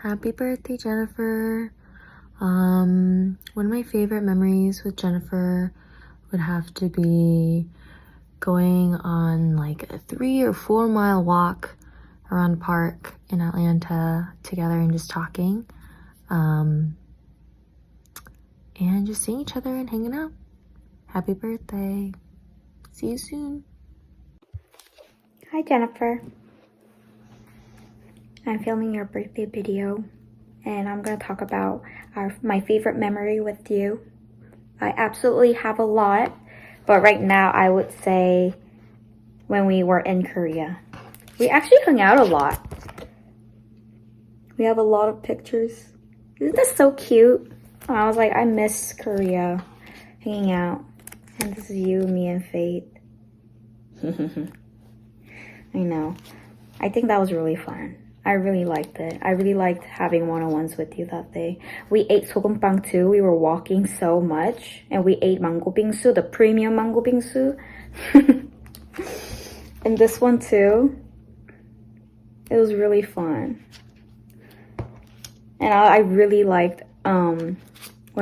Happy birthday, Jennifer. One of my favorite memories with Jennifer would have to be going on like a 3 or 4 mile walk around a park in Atlanta together and just talking. And just seeing each other and hanging out. Happy birthday. See you soon. Hi Jennifer. I'm filming your birthday video and I'm going to talk about my favorite memory with you. I absolutely have a lot, but right now I would say when we were in Korea. We actually hung out a lot. We have a lot of pictures. Isn't this so cute? I was like, I miss Korea, hanging out. And this is you, me, and Faith. I know. I think that was really fun. I really liked it. I really liked having one-on-ones with you that day. We ate sogumpang too. We were walking so much. And we ate mango bingsu, the premium mango bingsu. And this one too. It was really fun. And I really liked when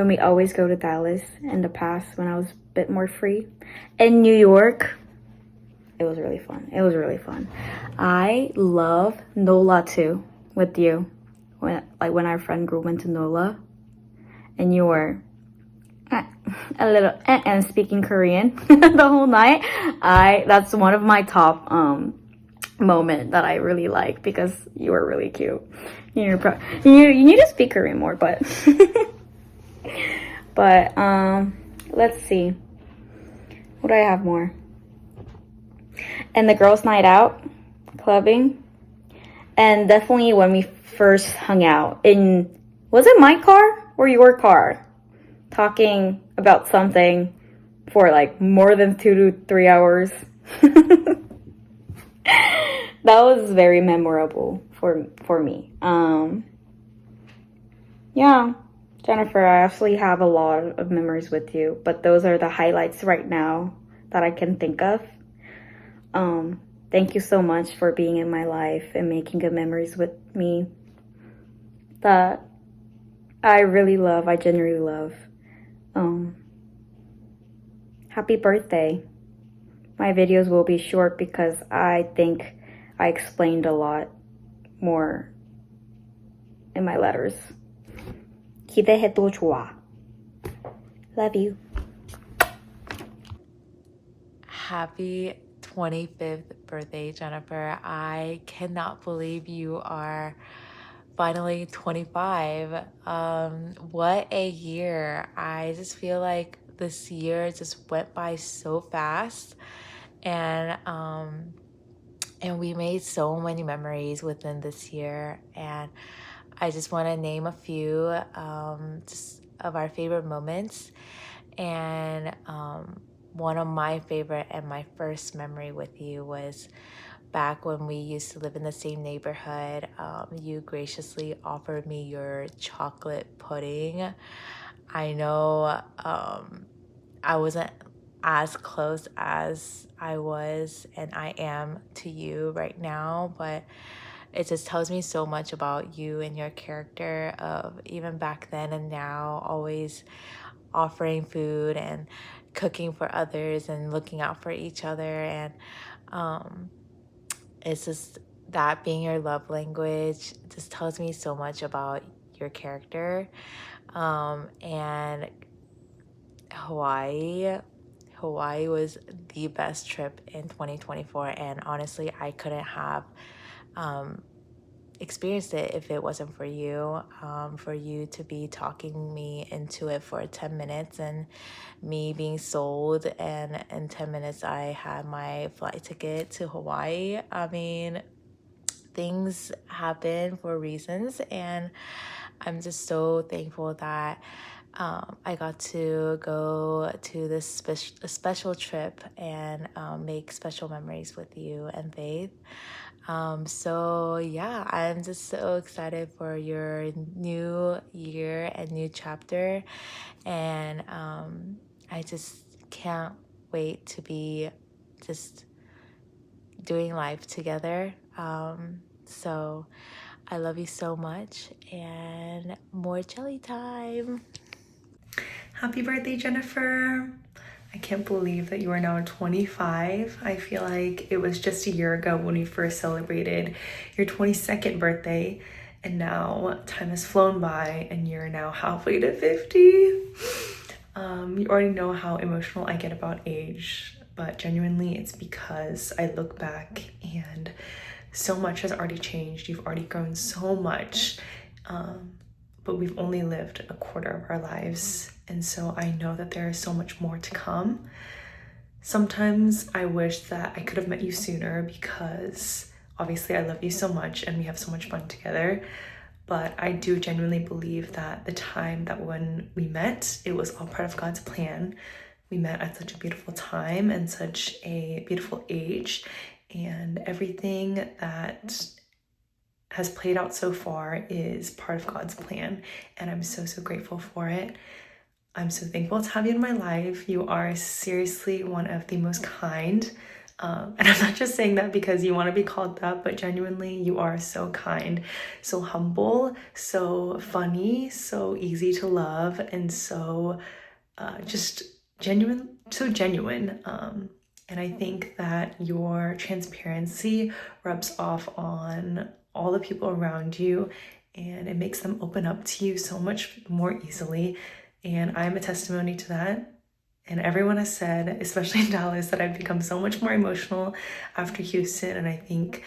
we always go to Dallas in the past when I was a bit more free. In New York. It was really fun. It was really fun. I love NOLA too with you. When our friend group went to NOLA and you were a little and speaking Korean the whole night. That's one of my top moment that I really like because you were really cute. You need to speak Korean more, but let's see. What do I have more? And the girls' night out, clubbing, and definitely when we first hung out in, was it my car or your car? Talking about something for like more than 2 to 3 hours. That was very memorable for me. Yeah, Jennifer, I actually have a lot of memories with you, but those are the highlights right now that I can think of. Thank you so much for being in my life and making good memories with me that I really love, I genuinely love. Happy birthday. My videos will be short because I think I explained a lot more in my letters. 기대해도 좋아. Love you. Happy 25th birthday, Jennifer. I cannot believe you are finally 25. What a year. I just feel like this year just went by so fast, and we made so many memories within this year, and I just want to name a few just of our favorite moments. And one of my favorite and my first memory with you was back when we used to live in the same neighborhood. You graciously offered me your chocolate pudding. I know I wasn't as close as I was and I am to you right now, but it just tells me so much about you and your character of even back then and now, always offering food and cooking for others and looking out for each other. And it's just that being your love language just tells me so much about your character. And Hawaii was the best trip in 2024, and honestly I couldn't have experienced it if it wasn't for you to be talking me into it for 10 minutes and me being sold, and in 10 minutes I had my flight ticket to Hawaii. I mean, things happen for reasons, and I'm just so thankful that I got to go to this special trip and make special memories with you and Faith. So yeah, I'm just so excited for your new year and new chapter, and I just can't wait to be just doing life together. So I love you so much, and more jelly time. Happy birthday, Jennifer. I can't believe that you are now 25. I feel like it was just a year ago when we first celebrated your 22nd birthday, and now time has flown by and you're now halfway to 50. You already know how emotional I get about age, but genuinely it's because I look back and so much has already changed. You've already grown so much, but we've only lived a quarter of our lives. And so I know that there is so much more to come. Sometimes I wish that I could have met you sooner because obviously I love you so much and we have so much fun together. But I do genuinely believe that the time that when we met, it was all part of God's plan. We met at such a beautiful time and such a beautiful age, and everything that has played out so far is part of God's plan, and I'm so grateful for it. I'm so thankful to have you in my life. You are seriously one of the most kind, and I'm not just saying that because you want to be called that, but genuinely you are so kind, so humble, so funny, so easy to love, and so just genuine, so genuine. And I think that your transparency rubs off on all the people around you, and it makes them open up to you so much more easily. And I'm a testimony to that. And everyone has said, especially in Dallas, that I've become so much more emotional after Houston. And I think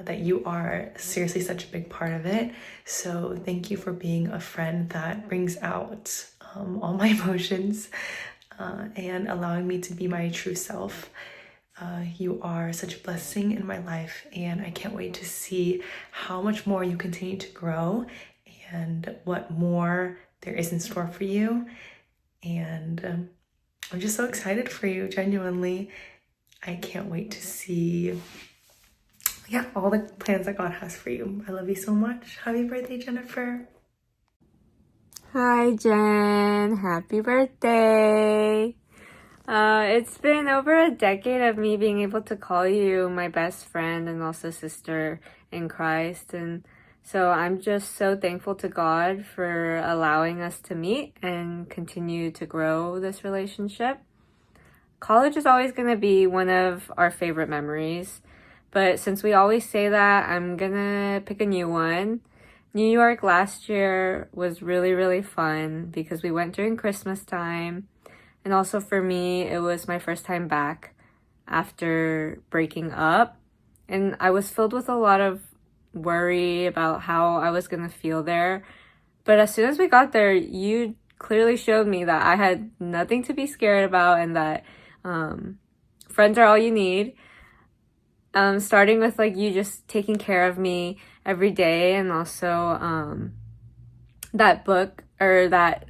that you are seriously such a big part of it. So thank you for being a friend that brings out all my emotions and allowing me to be my true self. You are such a blessing in my life, and I can't wait to see how much more you continue to grow and what more there is in store for you. And I'm just so excited for you, genuinely. I can't wait to see, all the plans that God has for you. I love you so much. Happy birthday, Jennifer. Hi, Jen. Happy birthday. It's been over a decade of me being able to call you my best friend and also sister in Christ. And so I'm just so thankful to God for allowing us to meet and continue to grow this relationship. College is always going to be one of our favorite memories. But since we always say that, I'm going to pick a new one. New York last year was really fun because we went during Christmas time. And also for me, it was my first time back after breaking up. And I was filled with a lot of worry about how I was going to feel there. But as soon as we got there, you clearly showed me that I had nothing to be scared about and that friends are all you need. Starting with you just taking care of me every day, and also that book or that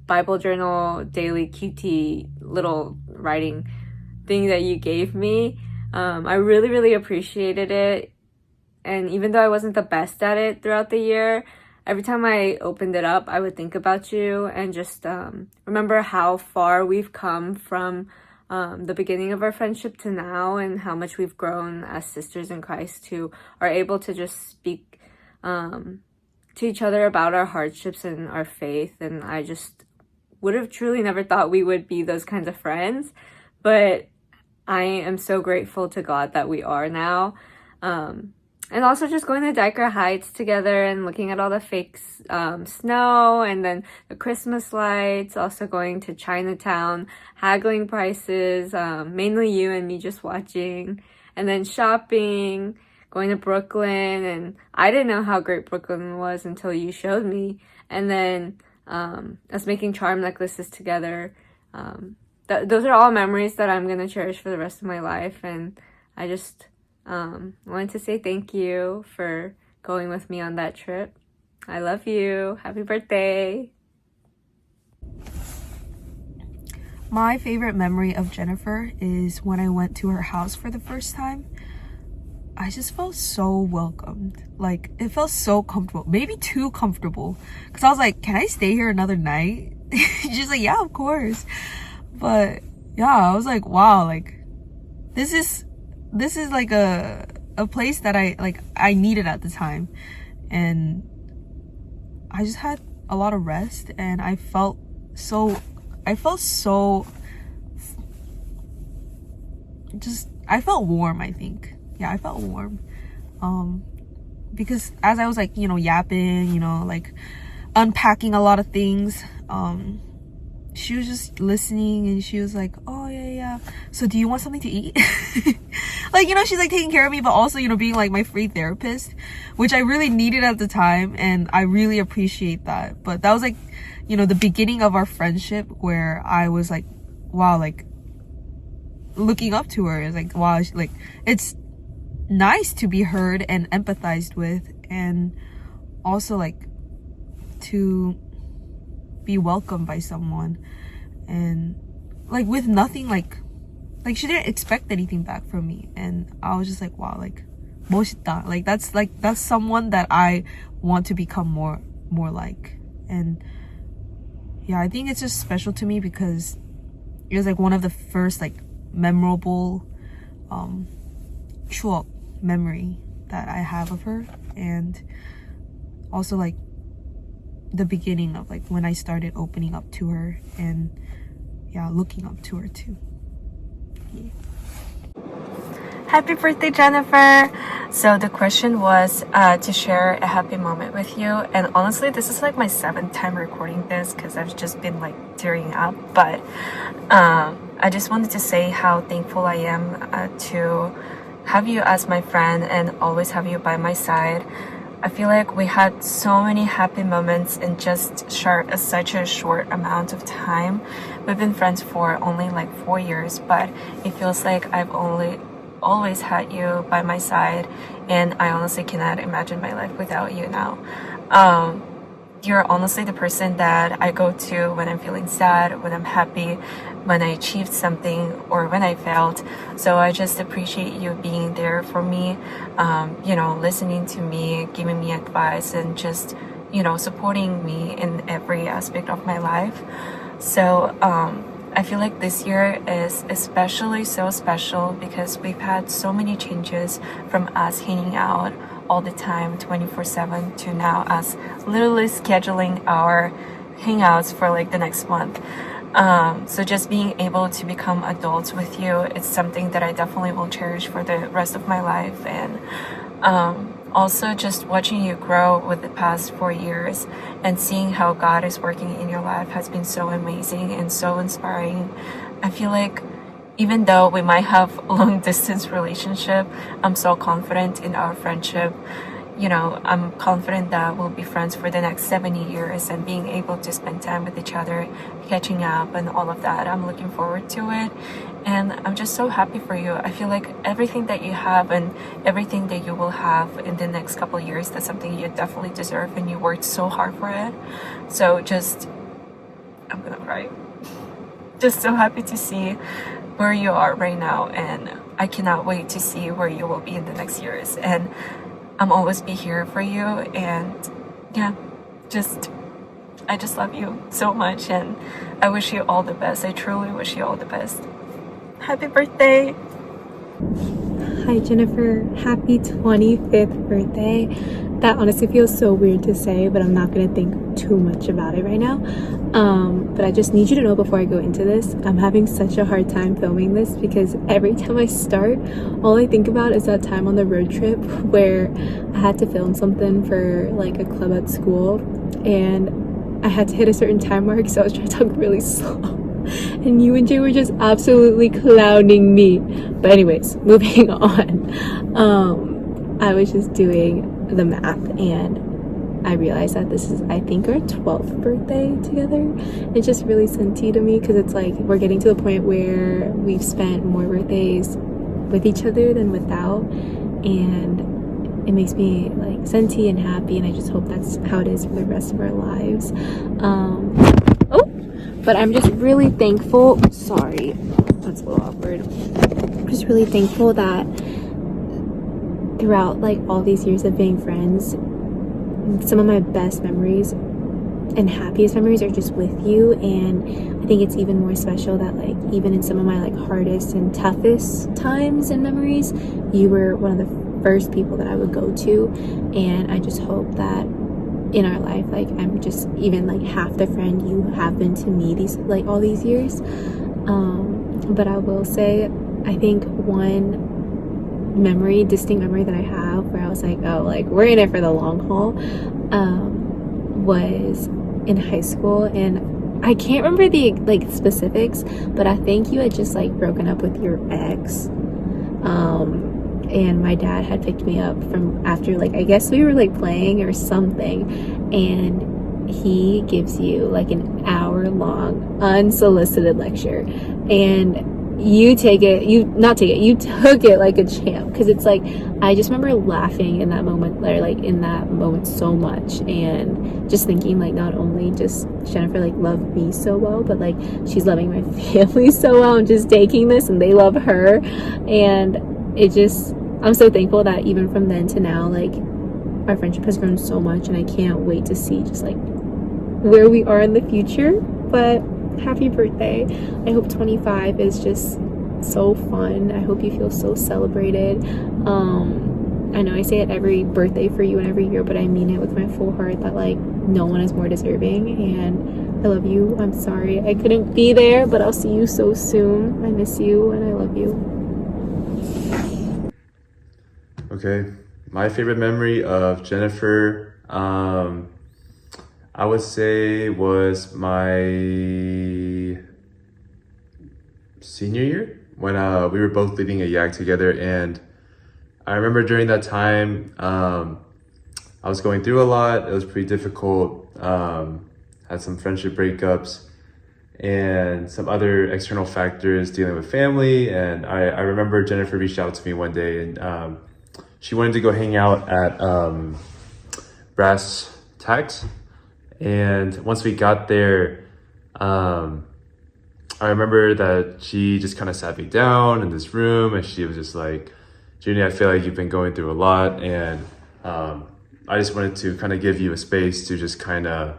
Bible journal daily QT little writing thing that you gave me. I really appreciated it. And even though I wasn't the best at it throughout the year, every time I opened it up, I would think about you and just remember how far we've come from the beginning of our friendship to now, and how much we've grown as sisters in Christ who are able to just speak to each other about our hardships and our faith. And I just would have truly never thought we would be those kinds of friends, but I am so grateful to God that we are now. And also just going to Diker Heights together and looking at all the fake snow and then the Christmas lights, also going to Chinatown, haggling prices, mainly you and me just watching, and then shopping, going to Brooklyn. And I didn't know how great Brooklyn was until you showed me. And then us making charm necklaces together. Those are all memories that I'm going to cherish for the rest of my life. And I just wanted to say thank you for going with me on that trip. I love you. Happy birthday. My favorite memory of Jennifer is when I went to her house for the first time. I just felt so welcomed. It felt so comfortable. Maybe too comfortable. Because I was like, can I stay here another night? She's like, yeah, of course. But yeah, I was like, wow, this is a place that I needed at the time. and I just had a lot of rest, and I felt so I felt warm, I think. Yeah, I felt warm. Because as I was like, you know, yapping, you know, like unpacking a lot of things, she was just listening, and she was like, oh yeah, so do you want something to eat? Like, you know, she's like taking care of me, but also, you know, being like my free therapist, which I really needed at the time, and I really appreciate that. But that was like, you know, the beginning of our friendship, where I was like, wow, like looking up to her. It's like, wow, like it's nice to be heard and empathized with, and also like to be welcomed by someone, and like with nothing, like she didn't expect anything back from me, and I was just like, wow, like 멋있다. Like that's someone that I want to become more like. And yeah, I think it's just special to me because it was like one of the first like memorable 추억 memory that I have of her, and also like the beginning of like when I started opening up to her, and yeah, looking up to her too. Yeah. Happy birthday, Jennifer! So the question was to share a happy moment with you, and honestly this is like my 7th time recording this because I've just been like tearing up, but I just wanted to say how thankful I am to have you as my friend and always have you by my side. I feel like we had so many happy moments in just such a short amount of time. We've been friends for only like 4 years, but it feels like I've always had you by my side, and I honestly cannot imagine my life without you now. You're honestly the person that I go to when I'm feeling sad, when I'm happy, when I achieved something, or when I failed. So I just appreciate you being there for me, you know, listening to me, giving me advice, and just, you know, supporting me in every aspect of my life. So I feel like this year is especially so special because we've had so many changes, from us hanging out all the time 24/7 to now us literally scheduling our hangouts for like the next month. So just being able to become adults with you, it's something that I definitely will cherish for the rest of my life. And also just watching you grow with the past 4 years and seeing how God is working in your life has been so amazing and so inspiring. I feel like even though we might have a long distance relationship, I'm so confident in our friendship. You know, I'm confident that we'll be friends for the next 70 years, and being able to spend time with each other, catching up and all of that. I'm looking forward to it, and I'm just so happy for you. I feel like everything that you have and everything that you will have in the next couple of years, that's something you definitely deserve, and you worked so hard for it. So just, I'm gonna cry. Just so happy to see where you are right now, and I cannot wait to see where you will be in the next years. And I'm always be here for you, and yeah, I just love you so much, and I wish you all the best. I truly wish you all the best. Happy birthday! Hi Jennifer, happy 25th birthday. That honestly feels so weird to say, but I'm not gonna think too much about it right now. But I just need you to know before I go into this, I'm having such a hard time filming this because every time I start, all I think about is that time on the road trip where I had to film something for like a club at school, and I had to hit a certain time mark, so I was trying to talk really slow. And you and Jay were just absolutely clowning me. But anyways, moving on. I was just doing the math, and I realized that this is, I think, our 12th birthday together. It's just really senti to me because it's like we're getting to the point where we've spent more birthdays with each other than without, and it makes me like senti and happy, and I just hope that's how it is for the rest of our lives. But I'm just really thankful. Sorry, that's a little awkward. I'm just really thankful that throughout like all these years of being friends, some of my best memories and happiest memories are just with you. And I think it's even more special that like even in some of my like hardest and toughest times and memories, you were one of the first people that I would go to, and I just hope that in our life, like, I'm just even like half the friend you have been to me these like all these years. But I will say, I think one distinct memory that I have where I was like, oh, like, we're in it for the long haul, was in high school. And I can't remember the like specifics, but I think you had just like broken up with your ex, and my dad had picked me up from after, like, I guess we were like playing or something, and he gives you like an hour-long unsolicited lecture, and you took it like a champ, because it's like, I just remember laughing in that moment, or like in that moment so much, and just thinking like, not only just Jennifer like loved me so well, but like she's loving my family so well and just taking this, and they love her. And I'm so thankful that even from then to now, like, our friendship has grown so much, and I can't wait to see just like where we are in the future. But happy birthday. I hope 25 is just so fun. I hope you feel so celebrated. I know I say it every birthday for you and every year, but I mean it with my full heart, that like no one is more deserving, and I love you. I'm sorry I couldn't be there, but I'll see you so soon. I miss you and I love you. Okay, my favorite memory of Jennifer, I would say was my senior year, when we were both leading a YAG together. And I remember during that time, I was going through a lot. It was pretty difficult. Had some friendship breakups and some other external factors dealing with family. And I remember Jennifer reached out to me one day, and she wanted to go hang out at Brass Tacks. And once we got there, I remember that she just kind of sat me down in this room, and she was just like, Junie, I feel like you've been going through a lot, and I just wanted to kind of give you a space to just kind of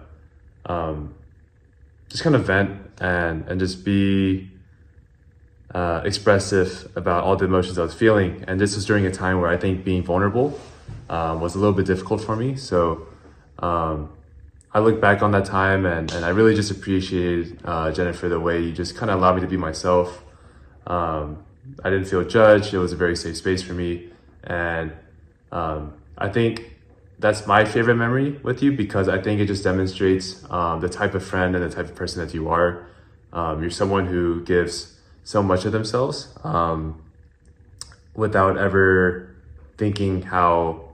vent and just be expressive about all the emotions I was feeling. And this was during a time where I think being vulnerable was a little bit difficult for me. So I look back on that time, and I really just appreciated Jennifer, the way you just kind of allowed me to be myself. I didn't feel judged. It was a very safe space for me. And I think that's my favorite memory with you, because I think it just demonstrates the type of friend and the type of person that you are. You're someone who gives so much of themselves without ever thinking how,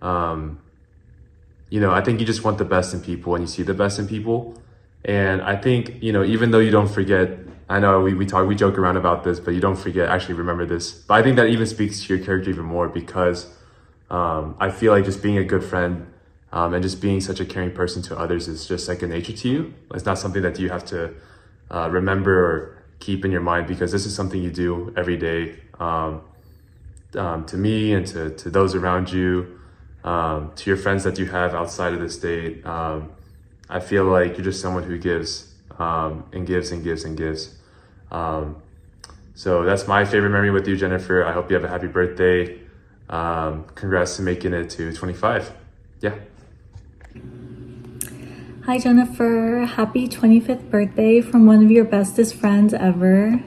I think you just want the best in people, and you see the best in people. And I think, even though you don't forget, I know we joke around about this, but you don't forget, actually remember this. But I think that even speaks to your character even more, because I feel like just being a good friend and just being such a caring person to others is just second nature to you. It's not something that you have to remember or keep in your mind, because this is something you do every day, to me and to those around you. To your friends that you have outside of the state. I feel like you're just someone who gives and gives and gives and gives. So that's my favorite memory with you, Jennifer. I hope you have a happy birthday. Congrats to making it to 25. Yeah. Hi, Jennifer. Happy 25th birthday from one of your bestest friends ever.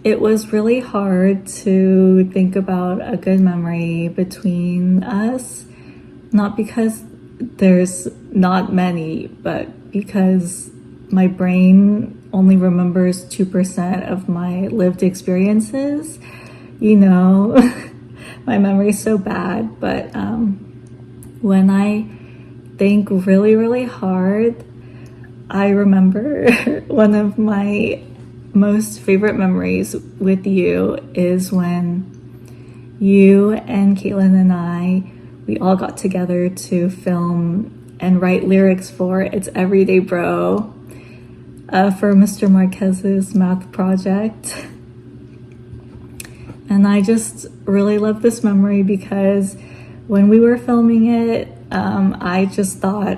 It was really hard to think about a good memory between us, not because there's not many, but because my brain only remembers 2% of my lived experiences. My memory's so bad, but when I think really, really hard, I remember one of my most favorite memories with you is when you and Caitlin and we all got together to film and write lyrics for It's Everyday Bro for Mr. Marquez's math project. And I just really love this memory because when we were filming it, I just thought,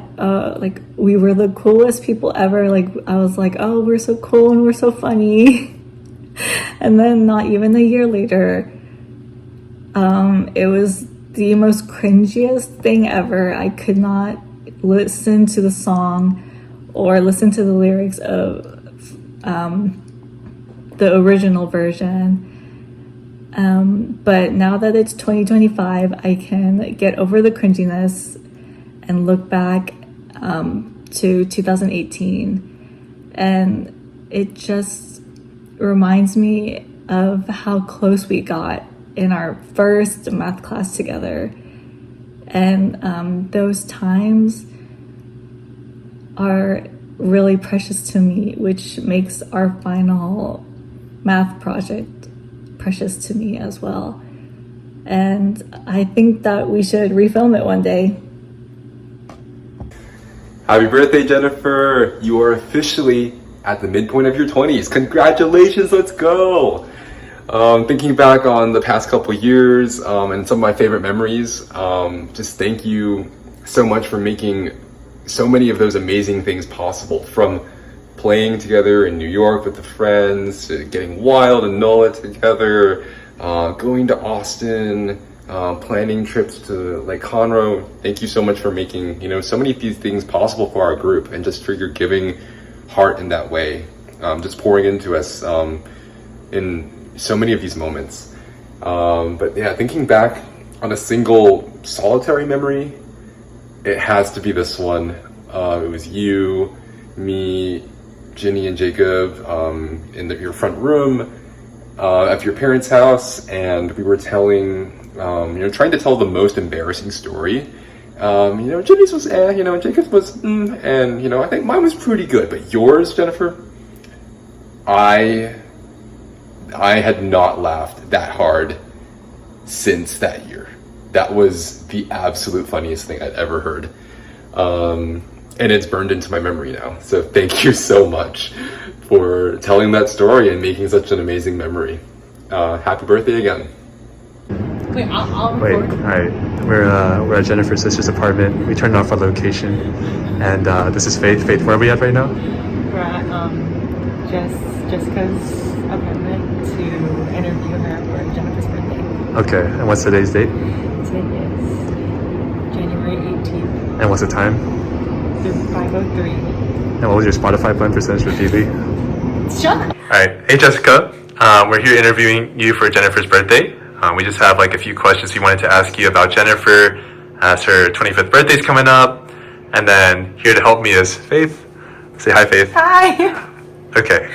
like, we were the coolest people ever. Like, I was like, oh, we're so cool and we're so funny. And then not even a year later, it was the most cringiest thing ever. I could not listen to the song or listen to the lyrics of the original version. But now that it's 2025, I can get over the cringiness and look back to 2018. And it just reminds me of how close we got in our first math class together. And those times are really precious to me, which makes our final math project precious to me as well. And I think that we should refilm it one day. Happy birthday, Jennifer. You are officially at the midpoint of your 20s. Congratulations, let's go. Thinking back on the past couple years and some of my favorite memories, just thank you so much for making so many of those amazing things possible, from playing together in New York with the friends, to getting wild and NOLA together, going to Austin, planning trips to Lake Conroe. Thank you so much for making, so many of these things possible for our group, and just for your giving heart in that way, just pouring into us in so many of these moments. But yeah, thinking back on a single solitary memory, it has to be this one. It was you, me, Ginny, and Jacob in your front room at your parents' house, and we were telling, trying to tell the most embarrassing story. Ginny's was Jacob's was and I think mine was pretty good, but yours, Jennifer, I had not laughed that hard since that year. That was the absolute funniest thing I'd ever heard. And it's burned into my memory now. So thank you so much for telling that story and making such an amazing memory. Happy birthday again. Wait, all right. We're at Jennifer's sister's apartment. We turned off our location, and this is Faith. Faith, where are we at right now? We're at Jessica's apartment to interview her for Jennifer's birthday. Okay, and what's today's date? Today is January 18th. And what's the time? 5:03. And what was your Spotify plan percentage for TV? Shut up. All right. Hey, Jessica. We're here interviewing you for Jennifer's birthday. We just have like a few questions we wanted to ask you about Jennifer, as her 25th birthday's coming up. And then here to help me is Faith. Say hi, Faith. Hi. Okay.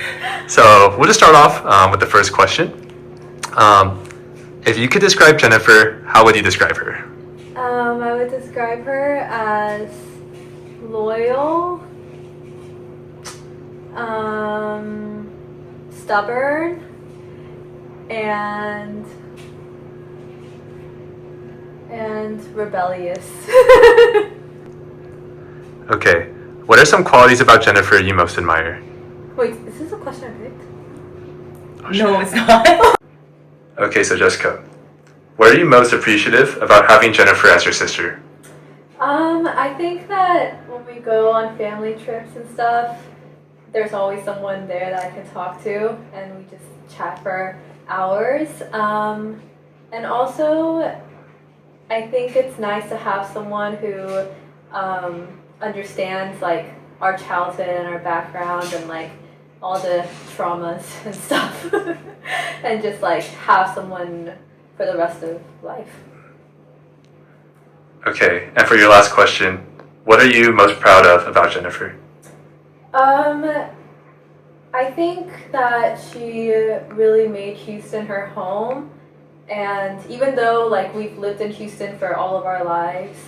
So we'll just start off with the first question. If you could describe Jennifer, how would you describe her? I would describe her as loyal, stubborn, and rebellious. Okay. What are some qualities about Jennifer you most admire? Wait, is this a question I picked? Oh, shit. No, it's not. Okay, so Jessica, what are you most appreciative about having Jennifer as your sister? I think that when we go on family trips and stuff, there's always someone there that I can talk to, and we just chat for hours. And also, I think it's nice to have someone who understands like our childhood and our background and like all the traumas and stuff, and just like have someone for the rest of life. Okay, and for your last question, what are you most proud of about Jennifer? I think that she really made Houston her home, and even though like we've lived in Houston for all of our lives,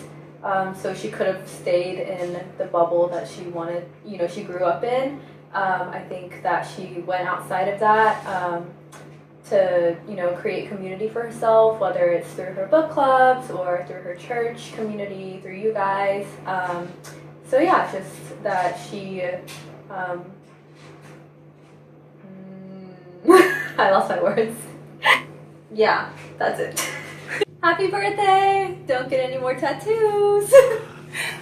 so she could have stayed in the bubble that she wanted, she grew up in. I think that she went outside of that to, create community for herself, whether it's through her book clubs or through her church community, through you guys. So yeah, just that she, I lost my words. Yeah, that's it. Happy birthday! Don't get any more tattoos.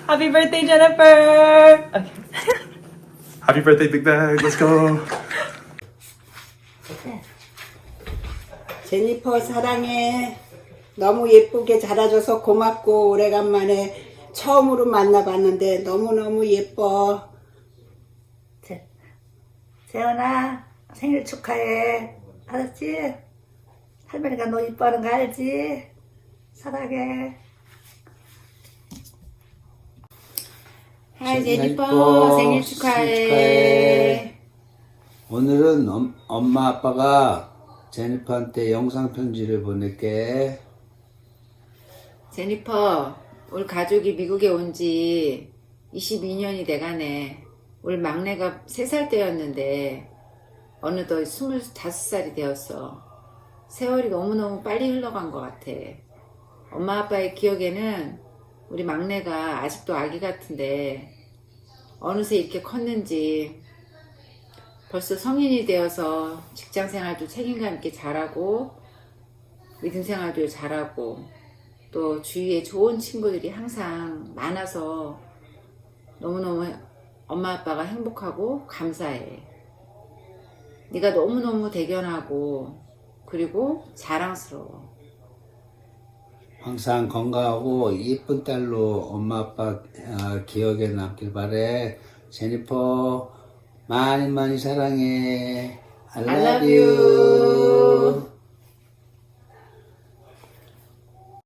Happy birthday, Jennifer. Okay. Happy birthday, Big Bag. Let's go. Okay. 제니퍼 사랑해. 너무 예쁘게 자라줘서 고맙고 오래간만에 처음으로 만나봤는데 너무너무 예뻐. 재현아 생일 축하해. 알았지? 할머니가 너 이뻐하는 거 알지? 사랑해. 하이 제니퍼 생일 축하해. 오늘은 엄마 아빠가 제니퍼한테 영상 편지를 보낼게. 제니퍼, 우리 가족이 미국에 온 지 22년이 돼가네. 우리 막내가 3살 때였는데 어느덧 25살이 되었어. 세월이 너무너무 빨리 흘러간 것 같아. 엄마 아빠의 기억에는 우리 막내가 아직도 아기 같은데 어느새 이렇게 컸는지 벌써 성인이 되어서 직장생활도 책임감 있게 잘하고 믿음생활도 잘하고 또 주위에 좋은 친구들이 항상 많아서 너무너무 엄마 아빠가 행복하고 감사해. 네가 너무너무 대견하고 그리고 자랑스러워. 항상 건강하고 예쁜 딸로 엄마 아빠 기억에 남길 바래. 제니퍼 많이 많이 사랑해. I love you.